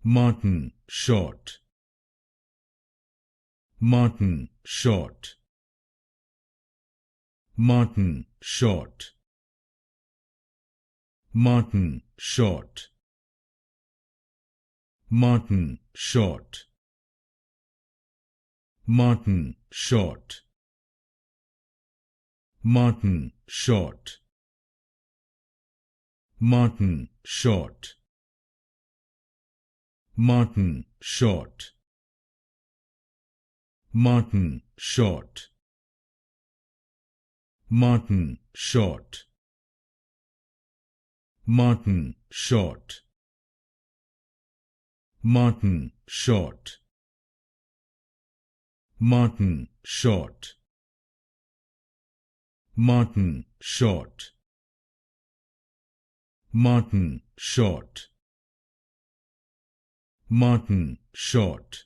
Martin short. Martin short. Martin short. Martin short. Martin short. Martin short. Martin short. Martin short. Martin short. Martin short. Martin short. Martin short. Martin short. Martin short. Martin short. Martin short. Martin short.